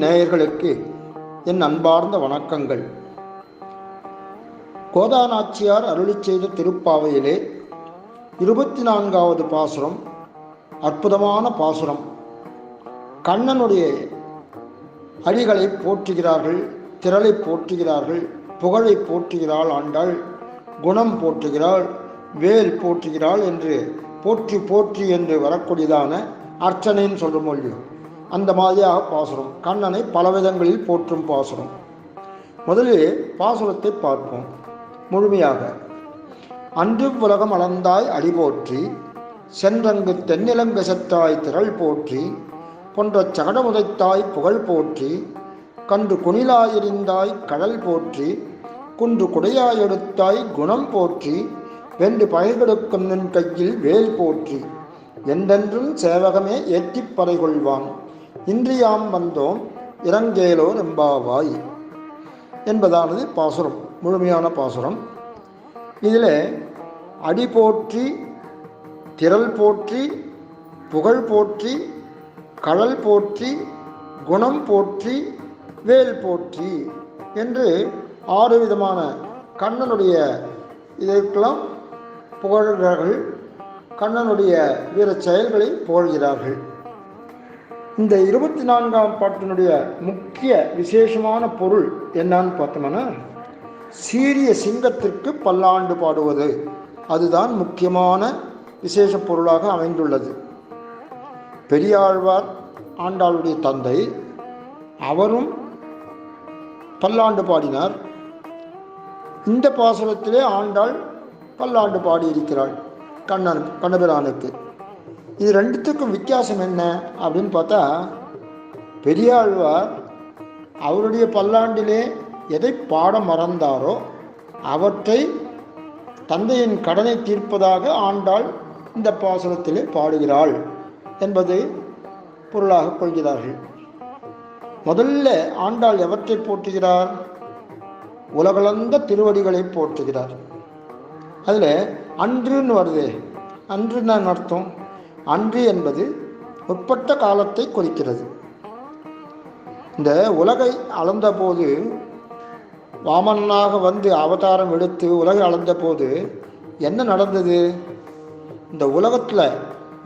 நேயர்களுக்கு என் அன்பார்ந்த வணக்கங்கள். கோதாநாச்சியார் அருளி செய்த திருப்பாவையிலே 24வது பாசுரம் அற்புதமான பாசுரம். கண்ணனுடைய அடிகளை போற்றுகிறார்கள், திரளை போற்றுகிறார்கள், புகழை போற்றுகிறாள் ஆண்டாள், குணம் போற்றுகிறாள், வேல் போற்றுகிறாள் என்று போற்றி போற்றி என்று வரக்கூடியதான அர்ச்சனைன்னு சொல்ற மொழி. அந்த மாதிரியாக பாசுரம். கண்ணனை பலவிதங்களில் போற்றும் பாசுரம். முதலில் பாசுரத்தை பார்ப்போம் முழுமையாக. அன்று உலகம் அளந்தாய் அடி போற்றி, சென்றங்கு தென்னிலங்கு செத்தாய் திரள் போற்றி, போன்ற சகட உதைத்தாய் புகழ் போற்றி, கன்று குணிலாயிருந்தாய் கடல் போற்றி, குன்று குடையாயெடுத்தாய் குணம் போற்றி, வென்று பகைகெடுக்கும் நின் கையில் வேல் போற்றி, என்றென்றும் சேவகமே ஏற்றிப் பறை கொள்வான், இன்றியாம் வந்தோம் இறங்கேலோர் எம்பாவாய் என்பதானது பாசுரம், முழுமையான பாசுரம். இதில் அடி போற்றி, திரள் போற்றி, புகழ் போற்றி, கடல் போற்றி, குணம் போற்றி, வேல் போற்றி என்று 6 விதமான கண்ணனுடைய இதற்கெல்லாம் புகழ்கிறார்கள். கண்ணனுடைய வீர செயல்களை புகழ்கிறார்கள். இந்த 24ஆம் பாட்டினுடைய முக்கிய விசேஷமான பொருள் என்னன்னு பார்த்தோம்னா, சீரிய சிங்கத்திற்கு பல்லாண்டு பாடுவது. அதுதான் முக்கியமான விசேஷ பொருளாக அமைந்துள்ளது. பெரியாழ்வார் ஆண்டாளுடைய தந்தை, அவரும் பல்லாண்டு பாடினார். இந்த பாசுரத்திலே ஆண்டாள் பல்லாண்டு பாடியிருக்கிறாள் கண்ணபிரானுக்கு. இது ரெண்டுத்துக்கும் வித்தியாசம் என்ன அப்படின்னு பார்த்தா, பெரியாழ்வார் அவருடைய பல்லாண்டிலே எதை பாட மறந்தாரோ அவற்றை தந்தையின் கடனை தீர்ப்பதாக ஆண்டாள் இந்த பாசுரத்திலே பாடுகிறாள் என்பதை பொருளாக கொள்கிறார்கள். முதல்ல ஆண்டாள் எவற்றை போற்றுகிறார்? உலகளந்த திருவடிகளை போற்றுகிறார். அதில் அன்றுன்னு வருது. அன்று நான் அர்த்தம், அன்று என்பது முற்பட்ட காலத்தை குறிக்கிறது. இந்த உலகை அளந்த போது, வாமனாக வந்து அவதாரம் எடுத்து உலகை அளந்த போது என்ன நடந்தது? இந்த உலகத்தில்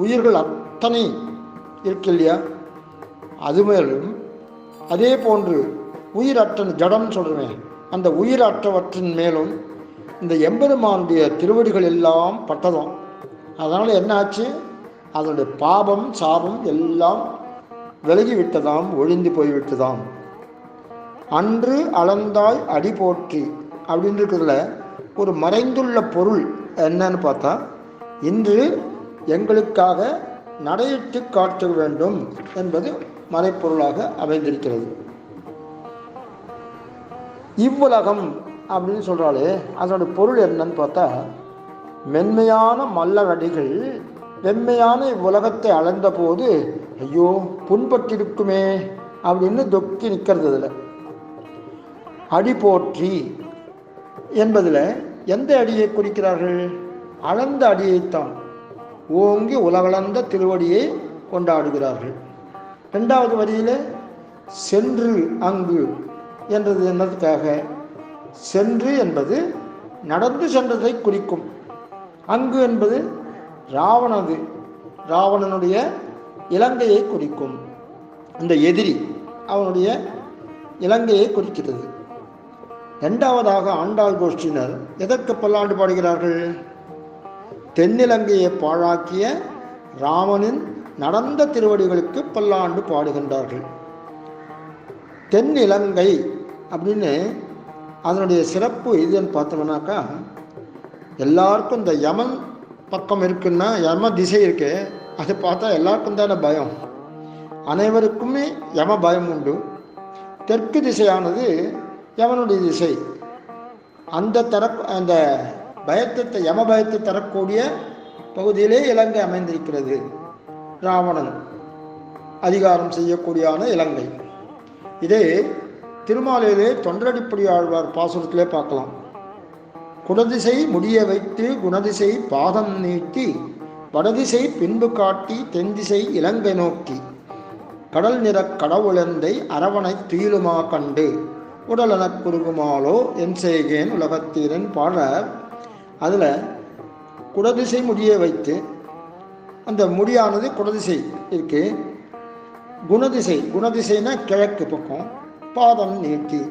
உயிர்கள் அத்தனை இருக்கு இல்லையா? அது மேலும் அதே போன்று உயிரற்ற ஜடம் சொல்கிறேன், அந்த உயிரற்றவற்றின் மேலும் இந்த எம்பெருமானுடைய திருவடிகள் எல்லாம் பட்டதும். அதனால் என்ன ஆச்சு? அதனுடைய பாபம் சாபம் எல்லாம் விலகிவிட்டதாம், ஒழிந்து போய்விட்டதாம். அன்று அளந்தாய் அடி போற்றி அப்படின்னு இருக்கிறதுல ஒரு மறைந்துள்ள பொருள் என்னன்னு பார்த்தா, இன்று எங்களுக்காக நடையிட்டு காட்ட வேண்டும் என்பது மறைப்பொருளாக அமைந்திருக்கிறது. இவ்வுலகம் அப்படின்னு சொல்கிறாலே அதோட பொருள் என்னன்னு பார்த்தா, மென்மையான மல்லரடிகள் வெம்மையான இவ்வுலகத்தை அளந்த போது ஐயோ புண்பட்டிருக்குமே அப்படின்னு தொக்கி நிற்கிறது. இதில் அடி போற்றி என்பதில் எந்த அடியை குறிக்கிறார்கள்? அளந்த அடியைத்தான், ஓங்கி உலகளந்த திருவடியை கொண்டாடுகிறார்கள். 2வது வரியில் சென்று அங்கு என்றது என்னதுக்காக? சென்று என்பது நடந்து சென்றதை குறிக்கும். அங்கு என்பது ராவணனுடைய இலங்கையை குறிக்கும். இந்த எதிரி அவனுடைய இலங்கையை குறிக்கிறது. 2வதாக ஆண்டாள் கோஷ்டினர் எதற்கு பல்லாண்டு பாடுகிறார்கள்? தென்னிலங்கையை பாழாக்கிய ராமனின் நடந்த திருவடிகளுக்கு பல்லாண்டு பாடுகின்றார்கள். தென்னிலங்கை அப்படின்னு அதனுடைய சிறப்பு இதுன்னு பார்த்தோம்னாக்கா, எல்லாருக்கும் இந்த யமன் பக்கம் இருக்குன்னா, யம திசை இருக்கு, அதை பார்த்தா எல்லாருக்கும் தானே பயம். அனைவருக்குமே யம பயம் உண்டு. தெற்கு திசையானது யமனுடைய திசை. அந்த பயத்தை, யம பயத்தை தரக்கூடிய பகுதியிலே இலங்கை அமைந்திருக்கிறது. ராவணன் அதிகாரம் செய்யக்கூடியான இலங்கை. இதே திருமாலையிலே தொண்டரடிப்படி ஆழ்வார் பாசுரத்திலே பார்க்கலாம். குடதிசை முடிய வைத்து குணதிசை பாதம் நீட்டி, வடதிசை பின்பு காட்டி தென்திசை இலங்கை நோக்கி, கடல் நிற கடவுளந்தை அரவணை துயிலுமா கண்டு உடலெனக் குறுகுமாலோ என் செய்கேன் உலகத்தீரன் பாட. அதில் குடதிசை முடியை வைத்து, அந்த முடியானது குடதிசை இருக்கு, குணதிசைனா கிழக்கு பக்கம், பாதம் நீட்டி,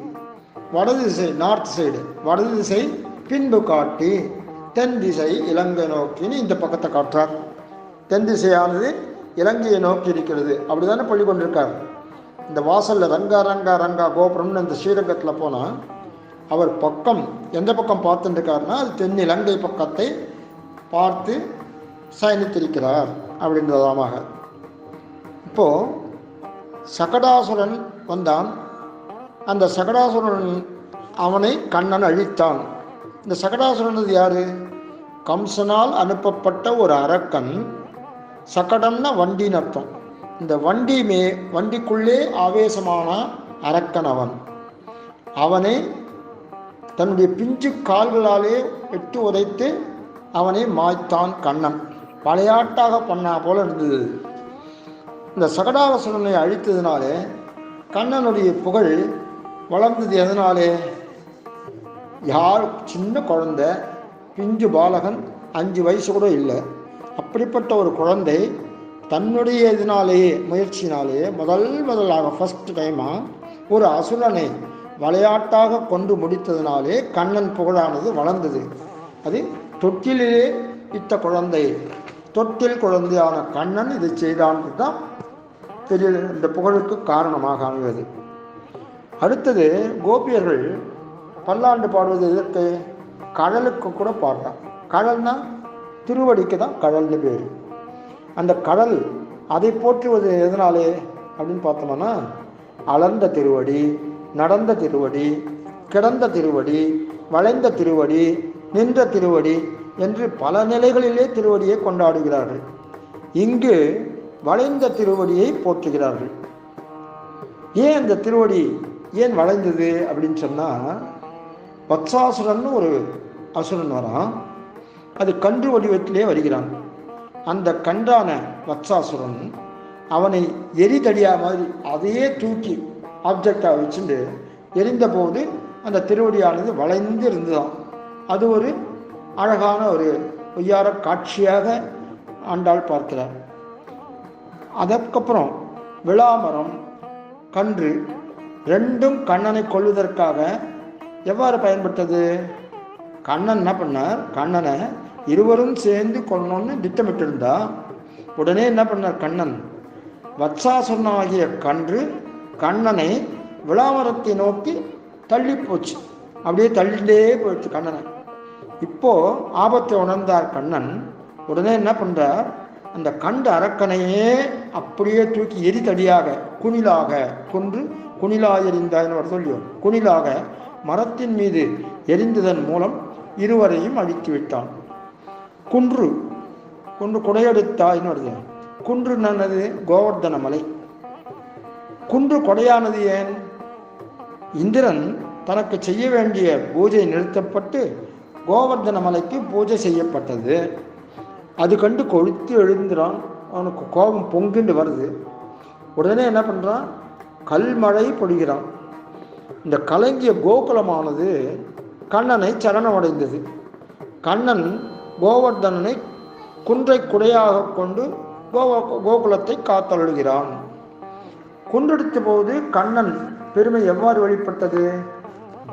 வடது திசை நார்த் சைடு, வடது திசை பின்பு காட்டி, தென் திசை இலங்கை நோக்கின்னு இந்த பக்கத்தை காட்டுறார். தென் திசையானது இலங்கையை நோக்கி இருக்கிறது. அப்படிதானே பள்ளி கொண்டிருக்கார். இந்த வாசலில் ரங்கா ரங்கா ரங்கா கோபுரம்னு இந்த ஸ்ரீரங்கத்தில் போனால் அவர் பக்கம் எந்த பக்கம் பார்த்துட்டுருக்காருன்னா அது தென் இலங்கை பக்கத்தை பார்த்து சயனித்திருக்கிறார் அப்படின்றதாமாக. இப்போது சகடாசுரன் வந்தான். அந்த சகடாசுரன் அவனை கண்ணன் அழித்தான். இந்த சகடாசுரன் யார்? கம்சனால் அனுப்பப்பட்ட ஒரு அரக்கன். சகடம்னா வண்டின்னு அர்த்தம். இந்த வண்டிக்குள்ளே ஆவேசமான அரக்கன் அவனை தன்னுடைய பிஞ்சு கால்களாலே எட்டு உதைத்து அவனை மாய்த்தான் கண்ணன். விளையாட்டாக பண்ணா போல இருந்தது. இந்த சகடாசுரனை அழித்ததினாலே கண்ணனுடைய புகழ் வளர்ந்தது. எதனாலே? யார் சின்ன குழந்தை, பிஞ்சு பாலகன், 5 வயசு கூட இல்லை, அப்படிப்பட்ட ஒரு குழந்தை தன்னுடைய இதனாலேயே முயற்சினாலேயே முதலாக ஃபஸ்ட் டைமாக ஒரு அசுரனை விளையாட்டாக கொண்டு முடித்ததினாலே கண்ணன் புகழானது வளர்ந்தது. அது தொட்டிலே இட்ட குழந்தை, தொட்டில் குழந்தையான கண்ணன் இதை செய்தான்னு தான் பெரிய இந்த புகழுக்கு காரணமாக அமைவது. அடுத்தது கோபியர்கள் பல்லாண்டு பாடுவது எதற்கு? கடலுக்கு கூட பாடுறான். கடல்னா திருவடிக்கு தான் கடல்னு பேர். அந்த கடல் அதை போற்றுவது எதனாலே அப்படின்னு பார்த்தோம்னா, அலர்ந்த திருவடி, நடந்த திருவடி, கிடந்த திருவடி, வளைந்த திருவடி, நின்ற திருவடி என்று பல நிலைகளிலே திருவடியை கொண்டாடுகிறார்கள். இங்கு வளைந்த திருவடியை போற்றுகிறார்கள். ஏன் அந்த திருவடி ஏன் வளைந்தது அப்படின்னு சொன்னால், வத்சாசுரன் ஒரு அசுரன் வரான். அது கன்று வடிவத்திலே வருகிறான். அந்த கன்றான வத்சாசுரன் அவனை எரிதடியா மாதிரி அதையே தூக்கி ஆப்ஜெக்டாக வச்சுட்டு எரிந்த போது அந்த திருவடியானது வளைந்து இருந்துதான். அது ஒரு அழகான ஒரு ஒய்யார காட்சியாக ஆண்டாள் பார்க்கிறார். அதற்கப்புறம் விளாமரம், கன்று ரெண்டும் கண்ணனை கொல்வதற்காக எவ்வாறு பயன்பட்டது? கண்ணன் என்ன பண்ணார்? கண்ணனை இருவரும் சேர்ந்து கொல்லணும்னு திட்டமிட்டிருந்தா உடனே என்ன பண்ணார் கண்ணன்? வத்சாசுரனாகிய கன்று கண்ணனை விளாமரத்தை நோக்கி தள்ளி போச்சு. அப்படியே தள்ளிட்டே போயிடுச்சு கண்ணனை. இப்போ ஆபத்தை உணர்ந்தார் கண்ணன். உடனே என்ன பண்றார்? அந்த கண்டு அரக்கனையே அப்படியே தூக்கி எரிதடியாக குணிலாக கொன்று, குணிலா எரிந்தான்னு ஒரு சொல்லியோ, குணிலாக மரத்தின் மீது எரிந்ததன் மூலம் இருவரையும் அழித்து விட்டான். குன்று கொடையெடுத்தாய்னு வருது. குன்று நன்னது கோவர்தன மலை. குன்று கொடையானது ஏன்? இந்திரன் தனக்கு செய்ய வேண்டிய பூஜை நிறுத்தப்பட்டு கோவர்தன மலைக்கு பூஜை செய்யப்பட்டது. அது கண்டு கொழுத்து எழுந்துறான். அவனுக்கு கோபம் பொங்கிண்டு வருது. உடனே என்ன பண்ணுறான்? கல்மழை பொழிகிறான். இந்த கலங்கிய கோகுலமானது கண்ணனை சரணமடைந்தது. கண்ணன் கோவர்தனனை குன்றை குடையாக கொண்டு கோகுலத்தை காத்தழுகிறான். குன்றெடுத்த போது கண்ணன் பெருமை எவ்வாறு வெளிப்பட்டது?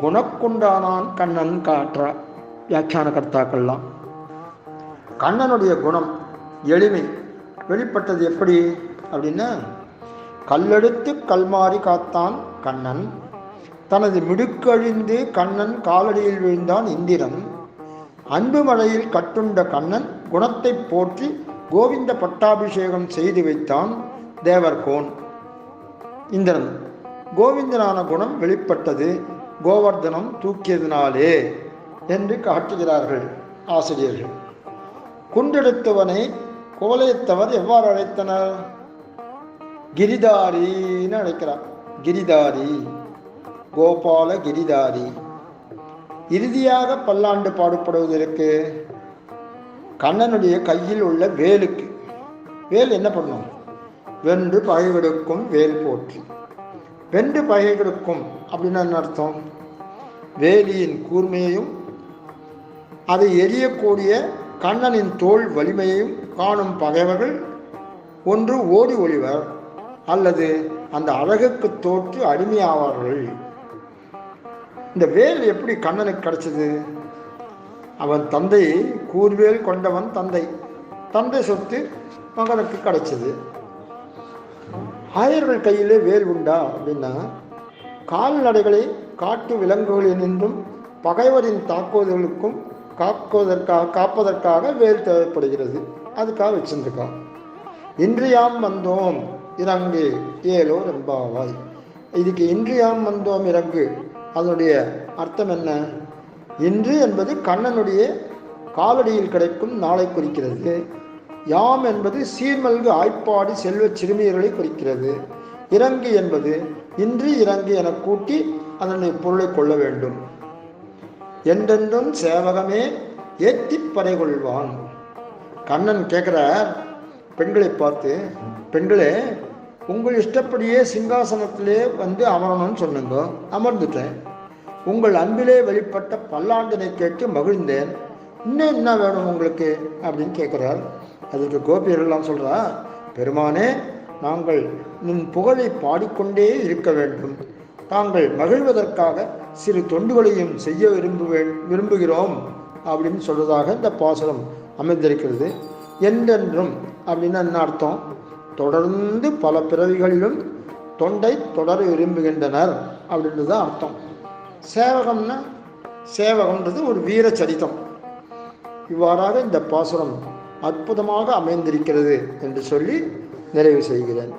குணக்குண்டானான் கண்ணன் காற்றா வியாக்கியான கர்த்தாக்கள்லாம். கண்ணனுடைய குணம் எளிமை வெளிப்பட்டது எப்படி அப்படின்னா, கல்லெடுத்து கல்மாறி காத்தான் கண்ணன், தனது மிடுக்கழிந்து கண்ணன் காலடியில் விழுந்தான் இந்திரன், அன்பு மழையில் கட்டுண்ட கண்ணன் குணத்தை போற்றி கோவிந்த பட்டாபிஷேகம் செய்து வைத்தான் தேவர்கோன். இந்திரன் கோவிந்தனான குணம் வெளிப்பட்டது கோவர்தனம் தூக்கியதினாலே என்று காட்டுகிறார்கள் ஆசிரியர்கள். குன்றெடுத்தவனை கோலையத்தவர் எவ்வாறு அழைத்தனர்? கிரிதாரின்னு அழைக்கிறார். கிரிதாரி, கோபால கிரிதாரி. இறுதியாக பல்லாண்டு பாடுபடுவதற்கு கண்ணனுடைய கையில் உள்ள வேலுக்கு. வேல் என்ன பண்ணும்? வென்று பகை கெடுக்கும் வேல் போற்றி. வென்று பகை கெடுக்கும் அப்படின்னு என்ன அர்த்தம்? வேலியின் கூர்மையையும் அதை எரியக்கூடிய கண்ணனின் தோல் வலிமையையும் காணும் பகைவர்கள் ஒன்று ஓடி ஒளிவர், அல்லது அந்த அழகுக்கு தோற்று அடிமையாவார்கள். இந்த வேல் எப்படி கண்ணனுக்கு கிடைச்சது? அவன் தந்தை கூர்வேல் கொண்டவன் தந்தை, தந்தை சொத்து மகனுக்கு கிடைச்சது. ஆயர்கள் கையிலே வேல் உண்டா அப்படின்னா, கால்நடைகளை காட்டு விலங்குகளினின்றும் பகைவரின் தாக்குதலுக்கும் காப்பதற்காக வேல் தேவைப்படுகிறது. அதுக்காக வச்சிருந்துக்கான். இன்றியாம் வந்தோம் இறங்கு ஏலோ ரெம்பாவாய். இதுக்கு இன்றியாம் வந்தோம் இறங்கு அதனுடைய அர்த்தம் என்ன? இன்று என்பது கண்ணனுடைய காலடியில் கிடைக்கும் நாளை குறிக்கிறது. யாம் என்பது சீர்மல்கு ஆய்ப்பாடி செல்வ சிறுமியர்களை குறிக்கிறது. இறங்கு என்பது இன்று இறங்கு என கூட்டி அதனுடைய பொருளை கொள்ள வேண்டும். என்றென்றும் சேவகமே ஏற்றி படை கொள்வான். கண்ணன் கேட்கிறார் பெண்களை பார்த்து, பெண்களே, உங்கள் இஷ்டப்படியே சிங்காசனத்திலே வந்து அமரணும்னு சொன்னீங்க, அமர்ந்துட்டேன். உங்கள் அன்பிலே வெளிப்பட்ட பல்லாண்டினை கேட்டு மகிழ்ந்தேன். இன்னும் என்ன வேணும் உங்களுக்கு அப்படின்னு கேட்குறார். அதுக்கு கோபியர்கள்லாம் சொல்கிறா, பெருமானே, நாங்கள் நின் புகழை பாடிக்கொண்டே இருக்க வேண்டும். தாங்கள் மகிழ்வதற்காக சிறு தொண்டுகளையும் செய்ய விரும்புகிறோம் அப்படின்னு சொல்வதாக இந்த பாசுரம் அமைந்திருக்கிறது. என்றென்றும் அப்படின்னு என்ன அர்த்தம்? தொடர்ந்து பல பிறவிகளிலும் தொண்டை தொடர விரும்புகின்றனர் அப்படின்றது அர்த்தம். சேவகம்னா, சேவகம்ன்றது ஒரு வீர சரித்தம். இவ்வாறாக இந்த பாசுரம் அற்புதமாக அமைந்திருக்கிறது என்று சொல்லி நிறைவு செய்கிறேன்.